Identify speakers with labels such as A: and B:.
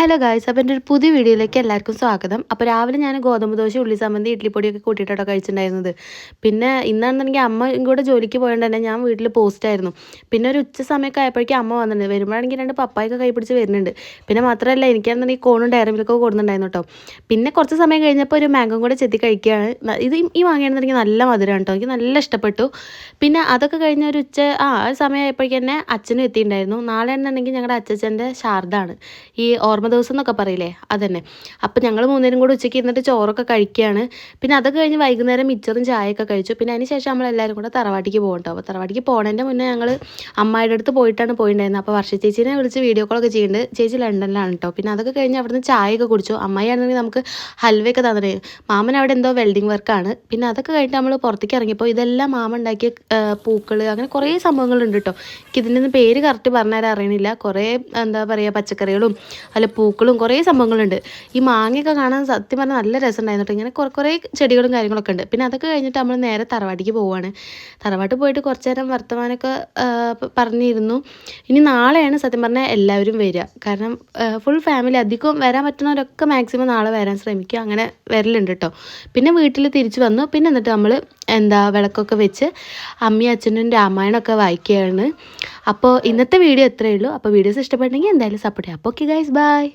A: Hello guys, അപ്പോൾ എൻ്റെ ഒരു പുതിയ വീഡിയോയിലേക്ക് എല്ലാവർക്കും സ്വാഗതം. അപ്പോൾ രാവിലെ ഞാൻ ഗോതമ്പ് ദോശ, ഉള്ളി ചമ്മന്തി, ഇഡ്ലിപ്പൊടിയൊക്കെ കൂട്ടിയിട്ടാണ് കഴിച്ചിട്ടുണ്ടായിരുന്നത്. പിന്നെ ഇന്നാണെന്നുണ്ടെങ്കിൽ അമ്മയും കൂടെ ജോലിക്ക് പോയതുകൊണ്ട് തന്നെ ഞാൻ വീട്ടിൽ പോസ്റ്റായിരുന്നു. പിന്നെ ഒരു ഉച്ച സമയമൊക്കെ ആയപ്പോഴേക്കും അമ്മ വന്നിട്ടുണ്ട്. വരുമ്പോഴാണെങ്കിൽ 2 പപ്പായൊക്കെ കൈ പിടിച്ച് വരുന്നുണ്ട്. പിന്നെ മാത്രമല്ല എനിക്കാണെന്നുണ്ടെങ്കിൽ കോണും ഡയറി മിൽക്കൊക്കെ കൊടുക്കുന്നുണ്ടായിരുന്നു കേട്ടോ. പിന്നെ കുറച്ച് സമയം കഴിഞ്ഞപ്പോൾ ഒരു മാംഗോ കൂടെ ചെത്തി കഴിക്കുകയാണ്. ഇത് ഈ മാങ്ങയാണെന്നുണ്ടെങ്കിൽ നല്ല മധുരമാണ് കേട്ടോ, എനിക്ക് നല്ല ഇഷ്ടപ്പെട്ടു. പിന്നെ അതൊക്കെ കഴിഞ്ഞ ഒരു ആ സമയമായപ്പോഴേക്കും തന്നെ അച്ഛനും എത്തിയിട്ടുണ്ടായിരുന്നു. നാളെ എന്നുണ്ടെങ്കിൽ ഞങ്ങളുടെ അച്ഛൻ്റെ ശാരദാണ്, ഈ ഓർമ്മ ദിവസം എന്നൊക്കെ പറയില്ലേ, അതന്നെ. അപ്പോൾ ഞങ്ങൾ മൂന്നേരും കൂടെ ഉച്ചയ്ക്ക് ഇരുന്നിട്ട് ചോറൊക്കെ കഴിക്കുകയാണ്. പിന്നെ അതൊക്കെ കഴിഞ്ഞ് വൈകുന്നേരം മിച്ചറും ചായയൊക്കെ കഴിച്ചു. പിന്നെ അതിന് ശേഷം നമ്മളെല്ലാവരും കൂടെ തറവാട്ടിക്ക് പോകട്ടോ. അപ്പോൾ തറവാട്ടിക്ക് പോകണതിൻ്റെ മുന്നേ ഞങ്ങൾ അമ്മായിയുടെ അടുത്ത് പോയിട്ടാണ് പോയിട്ടുണ്ടായിരുന്നത്. അപ്പോൾ വർഷ ചേച്ചീനെ വിളിച്ച് വീഡിയോ കോളൊക്കെ ചെയ്യുന്നുണ്ട്. ചേച്ചി ലണ്ടനിലാണ് കേട്ടോ. പിന്നെ അതൊക്കെ കഴിഞ്ഞ് അവിടുന്ന് ചായയൊക്കെ കുടിച്ചു. അമ്മായിയാണെങ്കിൽ നമുക്ക് ഹൽവയൊക്കെ തന്നിട്ട്, മാമൻ അവിടെ എന്തോ വെൽഡിങ് വർക്കാണ്. പിന്നെ അതൊക്കെ കഴിഞ്ഞിട്ട് നമ്മൾ പുറത്തേക്ക് ഇറങ്ങിയപ്പോൾ ഇതെല്ലാം മാമൻ ഉണ്ടാക്കിയ പൂക്കൾ, അങ്ങനെ കുറേ സംഭവങ്ങളുണ്ട് കേട്ടോ. എനിക്ക് ഇതിൻ്റെ ഒന്നും പേര് കറക്റ്റ് പറഞ്ഞുതരാൻ അറിയണില്ല. കുറേ എന്താ പറയുക, പച്ചക്കറികളും അല്ല പൂക്കളും കുറേ സംഭവങ്ങളുണ്ട്. ഈ മാങ്ങയൊക്കെ കാണാൻ സത്യം പറഞ്ഞാൽ നല്ല രസമുണ്ടായിരുന്നു കേട്ടോ. ഇങ്ങനെ കുറേ ചെടികളും കാര്യങ്ങളൊക്കെ ഉണ്ട്. പിന്നെ അതൊക്കെ കഴിഞ്ഞിട്ട് നമ്മൾ നേരെ തറവാട്ടിക്ക് പോവുകയാണ്. തറവാട്ടിൽ പോയിട്ട് കുറച്ച് നേരം വർത്തമാനമൊക്കെ പറഞ്ഞിരുന്നു. ഇനി നാളെയാണ് സത്യം പറഞ്ഞാൽ എല്ലാവരും വരിക. കാരണം ഫുൾ ഫാമിലി, അധികം വരാൻ പറ്റുന്നവരൊക്കെ മാക്സിമം നാളെ വരാൻ ശ്രമിക്കുക. അങ്ങനെ വരലുണ്ട് കേട്ടോ. പിന്നെ വീട്ടിൽ തിരിച്ചു വന്നു. പിന്നെ എന്നിട്ട് നമ്മൾ വിളക്കൊക്കെ വെച്ച് അമ്മയും അച്ഛനും രാമായണമൊക്കെ വായിക്കുകയാണ്. അപ്പോൾ ഇന്നത്തെ വീഡിയോ എത്രയേ ഉള്ളൂ. അപ്പോൾ വീഡിയോസ് ഇഷ്ടപ്പെട്ടെങ്കിൽ എന്തായാലും സപ്പോർട്ട് ചെയ്യാം. അപ്പോൾ ഓക്കെ ഗൈസ്, ബൈ.